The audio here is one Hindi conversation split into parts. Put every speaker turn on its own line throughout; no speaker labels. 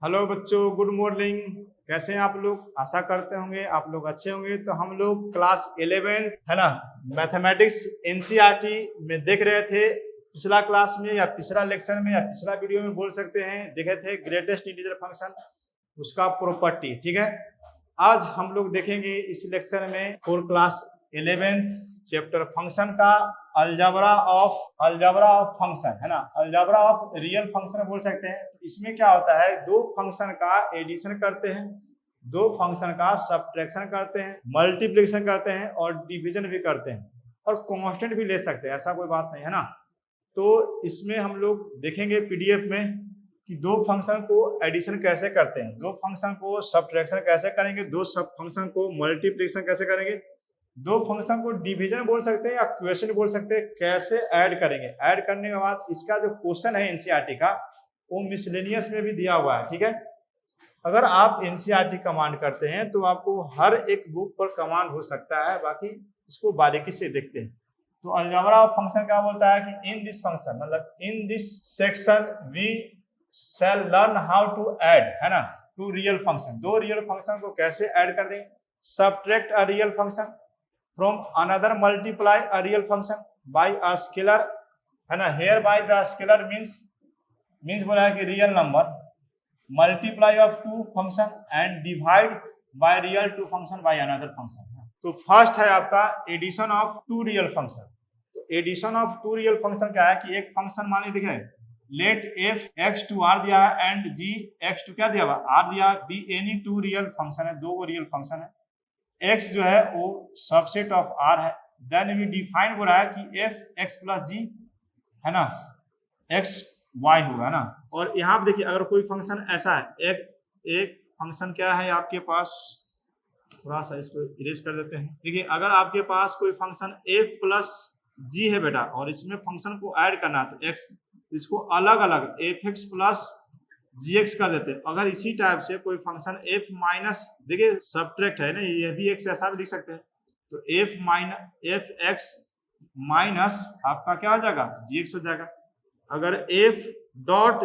हेलो बच्चों, गुड मॉर्निंग। कैसे हैं आप लोग? आशा करते होंगे आप लोग अच्छे होंगे। तो हम लोग क्लास 11 है ना, मैथमेटिक्स एनसीईआरटी में देख रहे थे। पिछला क्लास में या पिछला लेक्चर में या पिछला वीडियो में बोल सकते हैं, देखे थे ग्रेटेस्ट इंटीजर फंक्शन, उसका प्रॉपर्टी। ठीक है, आज हम लोग देखेंगे इस लेक्चर में for class 11th chapter function का अलजेब्रा ऑफ फंक्शन है ना, अलजेब्रा ऑफ रियल फंक्शन बोल सकते हैं। इसमें क्या होता है, दो फंक्शन का एडिशन करते हैं, दो फंक्शन का सब्ट्रैक्शन करते हैं, मल्टीप्लिकेशन करते हैं और डिवीजन भी करते हैं, और कांस्टेंट भी ले सकते हैं, ऐसा कोई बात नहीं है ना। तो इसमें हम लोग देखेंगे पीडीएफ में कि दो फंक्शन को एडिशन कैसे करते हैं, दो फंक्शन को सब्ट्रैक्शन कैसे करेंगे, दो सब फंक्शन को मल्टीप्लिकेशन कैसे करेंगे, दो फंक्शन को डिवीजन बोल सकते हैं या क्वेश्चन बोल सकते हैं, कैसे ऐड करेंगे। ऐड करने के बाद इसका जो क्वेश्चन है एनसीईआरटी का, वो मिसलेनियस में भी दिया हुआ है। ठीक है, अगर आप एनसीईआरटी कमांड करते हैं तो आपको हर एक बुक पर कमांड हो सकता है, बाकी इसको बारीकी से देखते हैं। तो अलजेब्रा ऑफ फंक्शन क्या बोलता है कि इन दिस फंक्शन, मतलब in this section we shall learn how to add, है ना, टू रियल फंक्शन। दो रियल फंक्शन को कैसे ऐड कर दें, subtract a real function from another, multiply a real function by a scalar, है ना। Here by the scalar means बोला है कि real number, multiply of two function and divide by real two function by another function. तो फर्स्ट है आपका addition of two real function. तो addition of two real function क्या है कि एक फंक्शन मान लीजिए, दिख रहे let f x to R दिया है एंड जी एक्स टू क्या दिया हुआ आर दिया, be any two real function है, दो रियल फंक्शन है, एक्स जो है वो सबसेट ऑफ आर है। देन वी डिफाइन हो रहा है कि एफ एक्स प्लस जी, है ना, एक्स वाई होगा ना। और यहाँ पे देखिए, अगर कोई फंक्शन ऐसा है, एक फंक्शन क्या है आपके पास, थोड़ा सा इसको इरेज कर देते हैं। देखिए, अगर आपके पास कोई फंक्शन एफ प्लस जी है बेटा, और इसमें फंक्शन को ऐड करना है तो एक्स, इसको अलग अलग F x plus g x कर देते हैं। अगर इसी टाइप से कोई फंक्शन एफ माइनस, देखिए सब्ट्रैक्ट है ना, ये भी एक्स ऐसा भी लिख सकते हैं, तो एफ एक्स माइनस आपका क्या हो जाएगा, जी एक्स हो जाएगा। अगर एफ डॉट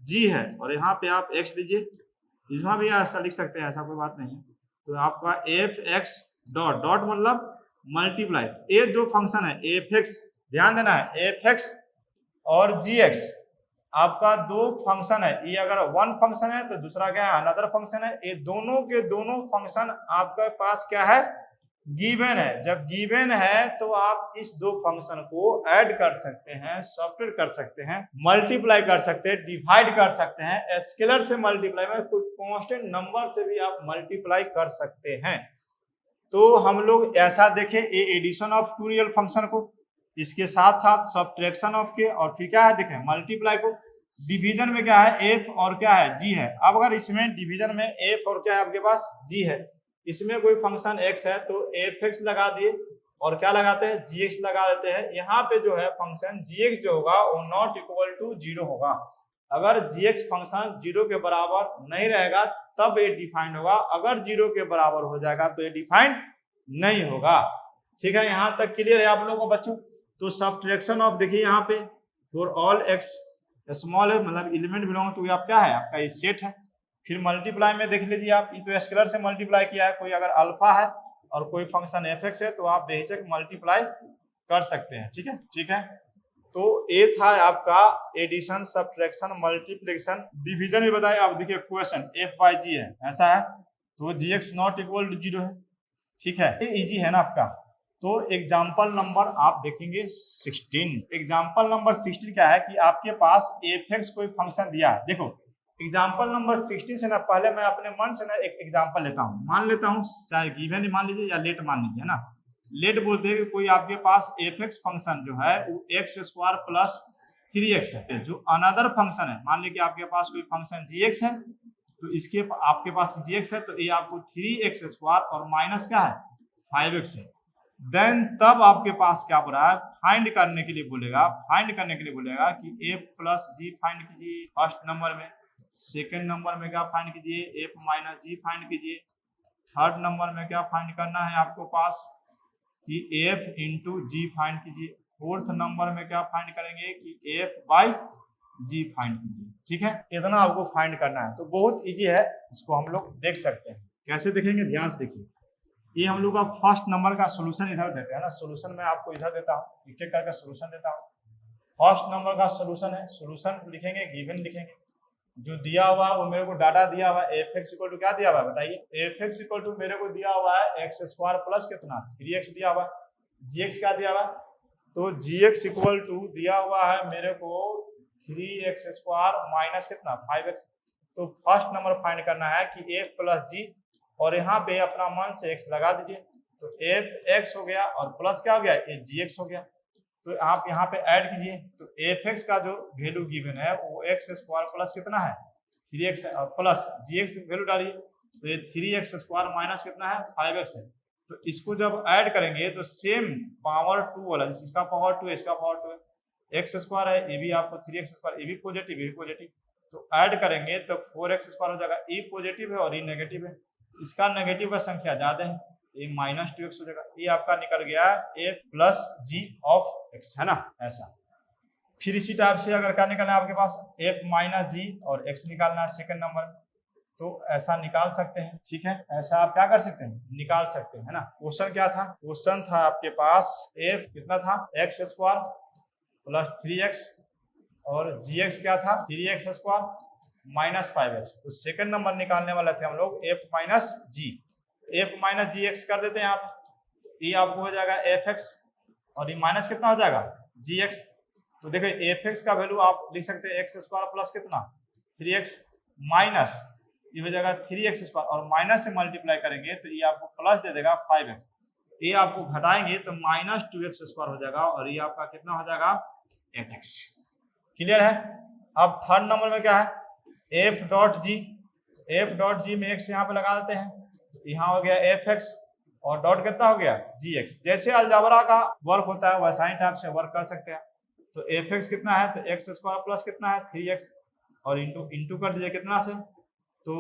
जी है और यहाँ पे आप एक्स दीजिए, यहाँ भी ऐसा लिख सकते हैं, ऐसा कोई बात नहीं है। तो आपका एफ एक्स डॉट डॉट मतलब मल्टीप्लाई, ये दो फंक्शन है एफ एक्स, ध्यान देना है, एफ एक्स और जी एक्स आपका दो फंक्शन है। ये अगर वन फंक्शन है तो दूसरा क्या है, अनदर फंक्शन है। ये दोनों के दोनों फंक्शन आपके पास क्या है, गिवन है। जब गिवन है तो आप इस दो फंक्शन को ऐड कर सकते हैं, सब्ट्रैक्ट कर सकते हैं, मल्टीप्लाई कर सकते हैं, डिवाइड कर सकते हैं। स्केलर से मल्टीप्लाई में कोई कांस्टेंट नंबर से भी आप मल्टीप्लाई कर सकते हैं। तो हम लोग ऐसा देखें ये addition of two real function को, इसके साथ साथ सब्ट्रैक्शन ऑफ के, और फिर क्या है देखें मल्टीप्लाई को। डिवीजन में क्या है, एफ और क्या है, जी है। अब अगर इसमें डिवीजन में एफ और क्या है आपके पास, जी है, इसमें कोई फंक्शन एक्स है तो एफ एक्स लगा दिए और क्या लगाते हैं, जी एक्स लगा देते हैं। यहाँ पे जो है फंक्शन जी एक्स जो होगा वो नॉट इक्वल टू जीरो होगा। अगर जी एक्स फंक्शन जीरो के बराबर नहीं रहेगा तब ये डिफाइंड होगा, अगर जीरो के बराबर हो जाएगा तो ये डिफाइंड नहीं होगा। ठीक है, यहाँ तक क्लियर है आप लोगों को बच्चों। तो सब्ट्रैक्शन ऑफ देखिए यहाँ पे फॉर ऑल एक्स स्मॉल है, मतलब एलिमेंट बिलोंग टू आप क्या है, आपका ये सेट है। फिर मल्टीप्लाई में देख लीजिए आप, ये तो स्केलर से मल्टीप्लाई किया है, कोई अगर अल्फा है और कोई फंक्शन एफ एक्स है तो आप बेहिचक मल्टीप्लाई कर सकते हैं। ठीक है, ठीक है। तो ये था आपका एडिशन, सब्ट्रैक्शन, मल्टीप्लिकेशन, डिवीजन भी बताया। आप देखिए क्वेश्चन एफ बाई जी है, ऐसा है तो g x not equal to zero है। ठीक है, ये इजी है ना आपका। तो एग्जाम्पल नंबर आप देखेंगे 16। एग्जाम्पल नंबर 16 क्या है कि आपके पास एफ एक्स कोई फंक्शन दिया है। देखो एग्जाम्पल नंबर 16 से ना पहले मैं अपने मन से ना एक एग्जाम्पल लेता हूँ, मान लेता हूँ, चाहे गिवन मान लीजिए या लेट मान लीजिए, है ना। लेट बोलते हैं कि कोई आपके पास एफ एक्स फंक्शन जो है वो एक्स स्क्वायर प्लस 3x है, जो अनदर फंक्शन है। मान लीजिए कि आपके पास कोई फंक्शन जी एक्स है, तो इसके आपके पास जी एक्स है तो ये आपको 3x स्क्वायर और माइनस क्या है 5x है। देन तब आपके पास क्या बोल रहा है, फाइंड करने के लिए बोलेगा, फाइंड करने के लिए बोलेगा कि f प्लस जी फाइंड कीजिए फर्स्ट नंबर में, सेकेंड नंबर में क्या फाइंड कीजिए f माइनस जी फाइंड कीजिए, थर्ड नंबर में क्या फाइंड करना है आपको पास कि f इंटू जी फाइंड कीजिए, फोर्थ नंबर में क्या फाइंड करेंगे कि f बाई जी फाइंड कीजिए। ठीक है, इतना आपको फाइंड करना है, तो बहुत इजी है, इसको हम लोग देख सकते हैं। कैसे देखेंगे, ध्यान से देखिए। ये हम लोग का फर्स्ट नंबर का सोल्यूशन इधर देते हैं ना, सोल्यूशन मैं आपको इधर देता हूँ, एक एक करके सोल्यूशन देता हूँ। फर्स्ट नंबर का सोल्यूशन है, सोल्यूशन लिखेंगे, गिवन लिखेंगे, जो दिया हुआ वो मेरे को डाटा दिया हुआ है, एफ एक्स इक्वल टू क्या दिया हुआ है बताइए, एफ एक्स इक्वल टू मेरे को दिया हुआ है एक्स स्क्वायर प्लस कितना 3x दिया हुआ है, जी एक्स क्या दिया हुआ है, तो जी एक्स इक्वल टू दिया हुआ है मेरे को 3x स्क्वायर माइनस कितना 5x। तो फर्स्ट नंबर फाइंड करना है कि एफ प्लस जी, और यहाँ पे अपना मन से x लगा दीजिए, तो एफ एक्स हो गया और प्लस क्या हो गया, ये जी एक्स हो गया। तो आप यहाँ पे ऐड कीजिए, तो एफ एक्स का जो वैल्यू गिवन है वो एक्स स्क्वायर प्लस कितना है 3x है, और प्लस जी एक्स वैल्यू डालिए, तो ये 3x स्क्वायर माइनस कितना है 5x है। तो इसको जब ऐड करेंगे तो सेम पावर 2 वाला, इसका पावर 2 है, इसका पावर 2 है, एक्स स्क्वायर है, ये भी आपको 3x स्क्वायर, ये भी पॉजिटिव, ये भी पॉजिटिव, तो ऐड करेंगे तो 4x स्क्वायर हो जाएगा। ये पॉजिटिव है और ये नेगेटिव है, इसका नेगेटिव का संख्या ज्यादा है, ये -2x हो जाएगा। ये आपका निकल गया a plus g of x, है ना, ऐसा। फिर इसी टाइप से अगर क्या निकालना है आपके पास f माइनस जी और x निकालना है सेकंड नंबर, तो ऐसा निकाल सकते हैं। ठीक है, ऐसा आप क्या कर सकते हैं, निकाल सकते हैं, है ना। क्वेश्चन क्या था, क्वेश्चन था आपके पास f कितना था x स्क्वायर प्लस 3x और gx क्या था 3x स्क्वायर माइनस 5x। तो सेकंड नंबर निकालने वाले थे हम लोग f माइनस जी, एफ माइनस जी एक्स कर देते हैं आप, ये आपको हो जाएगा एफ एक्स और ये माइनस कितना हो जाएगा जी एक्स। तो देखिए एफ एक्स का वैल्यू आप लिख सकते हैं एक्स स्क्वायर प्लस कितना 3x माइनस ये हो जाएगा 3x स्क्वायर, और माइनस से मल्टीप्लाई करेंगे तो ये आपको प्लस दे देगा 5x, ये आपको घटाएंगे तो -2x स्क्वायर हो जाएगा, और ये आपका कितना हो जाएगा 8x। क्लियर है। अब थर्ड नंबर में क्या है F dot G, F dot G में एक्स यहाँ पे लगा देते हैं, यहाँ हो गया एफ एक्स और डॉट कितना हो गया जी एक्स। जैसे अलजाबरा का वर्क होता है वैसा ही टाइप से वर्क कर सकते हैं। तो एफ एक्स कितना है, तो एक्स स्क्वायर प्लस कितना है 3x और इंटू कर दीजिए कितना से, तो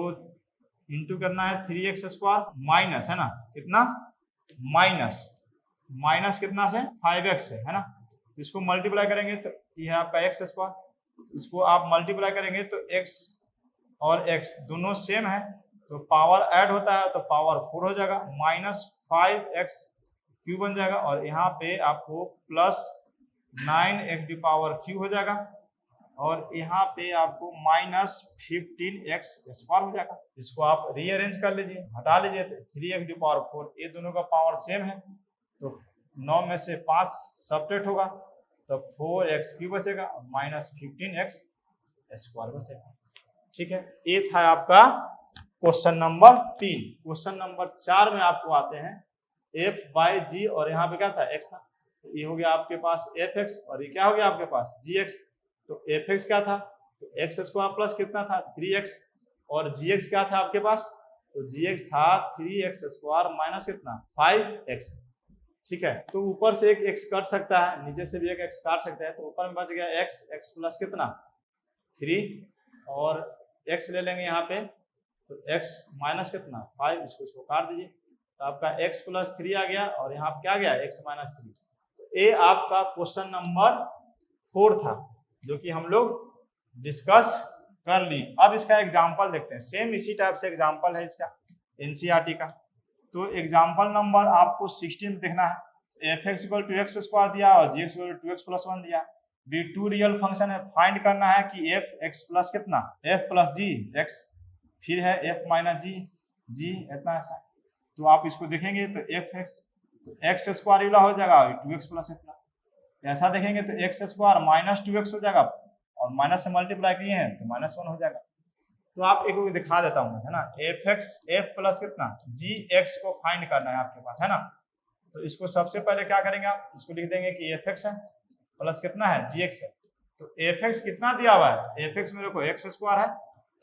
इंटू करना है 3x स्क्वायर माइनस, है ना, कितना माइनस कितना से 5x से, है ना। तो इसको मल्टीप्लाई करेंगे तो यह आपका एक्स स्क्वायर, इसको आप मल्टीप्लाई करेंगे तो x और x दोनों सेम है, तो पावर ऐड होता है तो पावर 4 हो जाएगा, -5x क्यूब बन जाएगा, और यहाँ पे आपको प्लस 9x पावर क्यू हो जाएगा, और यहाँ पे आपको -15x स्क्वायर हो जाएगा। इसको आप रीअरेंज कर लीजिए, हटा लीजिए, तो 3x पावर 4, ये दोनों का पावर सेम है, तो 9 में से 5 सब्ट्रैक्ट होगा तो 4x क्यूब बचेगा, -15x स्क्वायर बचेगा। ठीक है, ये था आपका क्वेश्चन नंबर 3। क्वेश्चन नंबर 4 में आपको आते हैं f बाई जी, और यहाँ पे क्या था x था, तो ये हो गया आपके पास एफ एक्स और ये क्या हो गया आपके पास जी एक्स। तो एफ एक्स क्या था, तो एक्स स्क्वायर प्लस कितना था 3x, और जी एक्स क्या था आपके पास, तो जी एक्स था 3x स्क्वायर माइनस कितना 5x। ठीक है, तो ऊपर से एक x कट सकता है, नीचे से भी एक x काट सकता है, तो ऊपर में बच गया x प्लस कितना 3, और x ले लेंगे यहाँ पे, तो x माइनस कितना 5, इसको काट दीजिए, तो आपका x प्लस 3 आ गया, और यहाँ पे क्या गया x माइनस 3। तो ये आपका क्वेश्चन नंबर 4 था, जो कि हम लोग डिस्कस कर ली। अब इसका एग्जाम्पल देखते हैं, सेम इसी टाइप से एग्जाम्पल है इसका एनसीईआरटी का। तो एग्जाम्पल नंबर आपको 16 देखना है। F x equal to x square दिया और g x equal to x plus 1 दिया, बी टू रियल फंक्शन है, फाइंड करना है कि एफ एक्स प्लस कितना एफ प्लस जी एक्स, फिर है एफ माइनस जी जी इतना ऐसा। तो आप इसको देखेंगे तो एफ एक्स तो एक्स स्क्वायर वाला हो जाएगा 2x प्लस इतना, ऐसा देखेंगे तो एक्स स्क्वायर -2x हो जाएगा, और माइनस से मल्टीप्लाई किए हैं तो -1 हो जाएगा। तो आप एक दिखा देता हूँ, है ना, एफ एक्स एफ प्लस कितना जी एक्स को फाइंड करना है आपके पास, है ना। तो इसको सबसे पहले क्या करेंगे, आप इसको लिख देंगे कि एफ एक्स है प्लस कितना है जी एक्स है। तो एफ एक्स कितना दिया हुआ है, एफ एक्स मेरे को एक्स स्क्वायर है,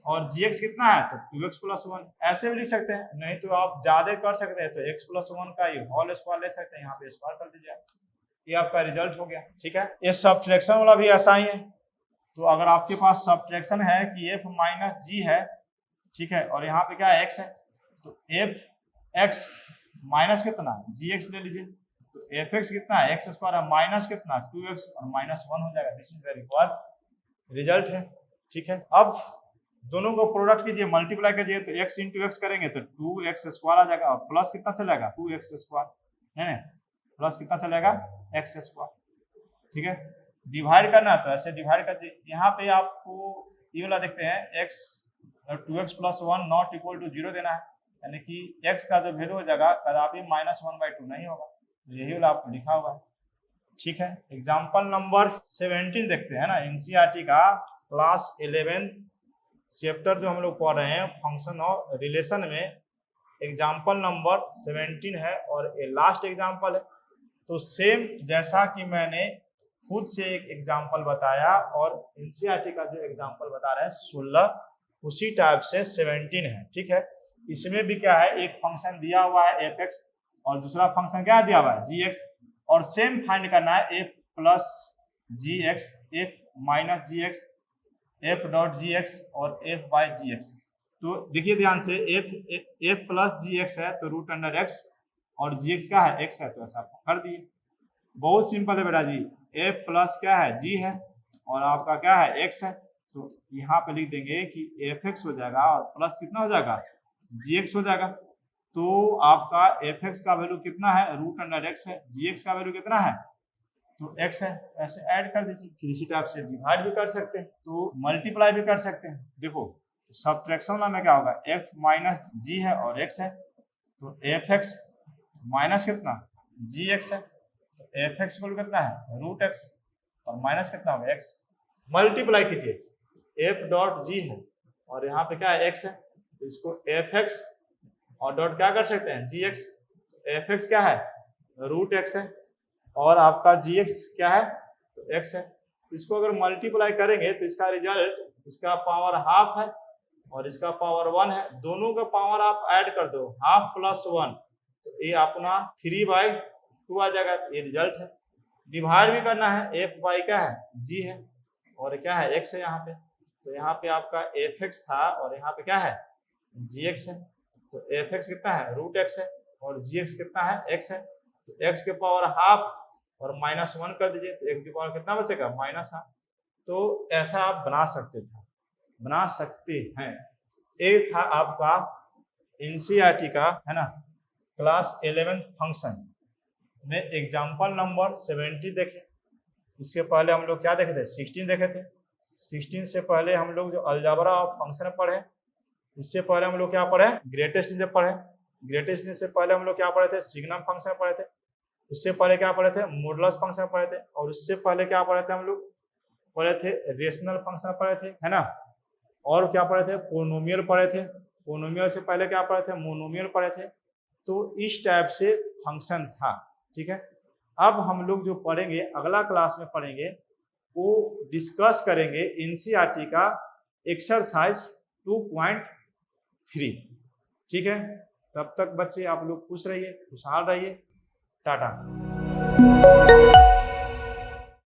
और जी एक्स कितना है तो 2x प्लस 1, ऐसे भी लिख सकते हैं, नहीं तो आप ज्यादा कर सकते हैं तो x प्लस 1 का ये होल स्क्वायर ले सकते हैं, यहाँ पे स्क्वायर कर दीजिए, ये आपका रिजल्ट हो गया। ठीक है, ये सब्ट्रैक्शन वाला भी ऐसा ही है। तो अगर आपके पास सब्ट्रैक्शन है कि f माइनस जी है, ठीक है, और यहाँ पे क्या x है, तो एफ एक्स माइनस कितना जी एक्स ले लीजिए, तो एफ एक्स कितना है एक्स स्क्वायर है माइनस कितना 2x और -1 हो जाएगा। This is the required result है। ठीक है, अब दोनों को प्रोडक्ट कीजिए, मल्टीप्लाई कीजिए, तो x इंटू एक्स करेंगे तो 2x स्क्वायर आ जाएगा, और प्लस कितना चलेगा 2x स्क्वायर है ना, प्लस कितना चलेगा x स्क्वायर। ठीक है, डिवाइड करना है तो ऐसे डिवाइड कर, यहाँ पे आपको ये वाला देखते हैं x 2x plus 1 not equal to 0 देना है, यानी कि x का जो वैल्यू हो जाएगा कदापि -1/2 नहीं होगा, तो यही वाला आपको लिखा हुआ है। ठीक है, एग्जाम्पल नंबर 17 देखते हैं ना, एनसीईआरटी का क्लास 11 चैप्टर जो हम लोग पढ़ रहे हैं फंक्शन और रिलेशन में, एग्जाम्पल नंबर 17 है और ये लास्ट एग्जाम्पल है। तो सेम जैसा कि मैंने खुद से एक एग्जाम्पल बताया और एनसीईआरटी का जो एग्जाम्पल बता रहे हैं 16, उसी टाइप से 17 है। ठीक है, इसमें भी क्या है, एक फंक्शन दिया हुआ है f(x) और दूसरा फंक्शन क्या दिया हुआ है g(x), और सेम फाइंड करना है f plus gx, f minus gx, f dot gx और f बाई gx। तो देखिए ध्यान से, f प्लस gx है तो रूट अंडर x, और gx क्या है x है, तो ऐसा कर दिए। बहुत सिंपल है बेटा जी, f प्लस क्या है g है और आपका क्या है x है, तो यहाँ पे लिख देंगे कि fx हो जाएगा और प्लस कितना हो जाएगा gx हो जाएगा। तो आपका fx का वैल्यू कितना है, रूट अंडर x है, gx का वैल्यू कितना है तो x है, ऐसे ऐड कर दीजिए। फिर इसी टाइप से डिवाइड भी कर सकते हैं, तो मल्टीप्लाई भी कर सकते हैं। देखो सब्ट्रैक्शन में क्या होगा, f माइनस g है और x है, तो fx माइनस कितना gx है, तो fx वैल्यू कितना है रूट x और माइनस कितना होगा x। मल्टीप्लाई कीजिए, f डॉट g है और यहाँ पे क्या है x है, तो इसको fx और डॉट क्या कर सकते हैं gx, fx क्या है रूट x है और आपका gx क्या है तो x है। इसको अगर मल्टीप्लाई करेंगे तो इसका रिजल्ट, इसका पावर हाफ है और इसका पावर 1 है, दोनों का पावर आप ऐड कर दो, हाफ प्लस 1, तो ये अपना 3/2 आ जाएगा, ये रिजल्ट है। डिवाइड भी करना है, f बाई क्या है g है और क्या है x है यहाँ पे, तो यहाँ पे आपका fx था और यहाँ पे क्या है gx है, तो fx कितना है रूट x है और gx कितना है x है, तो x के पावर हाफ और -1 कर दीजिए, तो x की पावर कितना बचेगा -1। तो ऐसा आप बना सकते हैं। ये था आपका एनसीईआरटी का है ना क्लास 11 फंक्शन में एग्जाम्पल नंबर 70 देखे। इसके पहले हम लोग क्या देखे थे 16 देखे थे। 16 से पहले हम लोग जो अलजेब्रा ऑफ फंक्शन पढ़े, इससे पहले हम लोग क्या पढ़े ग्रेटेस्ट इंटीजर पढ़े, ग्रेटेस्ट इंटीजर से पहले हम लोग क्या पढ़े थे सिग्नम फंक्शन पढ़े थे, उससे पहले क्या पढ़े थे मॉडुलस फंक्शन पढ़े थे, और उससे पहले क्या पढ़े थे हम लोग पढ़े थे रेशनल फंक्शन पढ़े थे है ना, और क्या पढ़े थे पोनोमियल पढ़े थे, पोनोमियल से पहले क्या पढ़े थे मोनोमियल पढ़े थे। तो इस टाइप से फंक्शन था। ठीक है, अब हम लोग जो पढ़ेंगे अगला क्लास में पढ़ेंगे वो डिस्कस करेंगे एनसीईआरटी का एक्सरसाइज 2.3। ठीक है, तब तक बच्चे आप लोग खुश रहिए, खुशहाल रहिए, टाटा।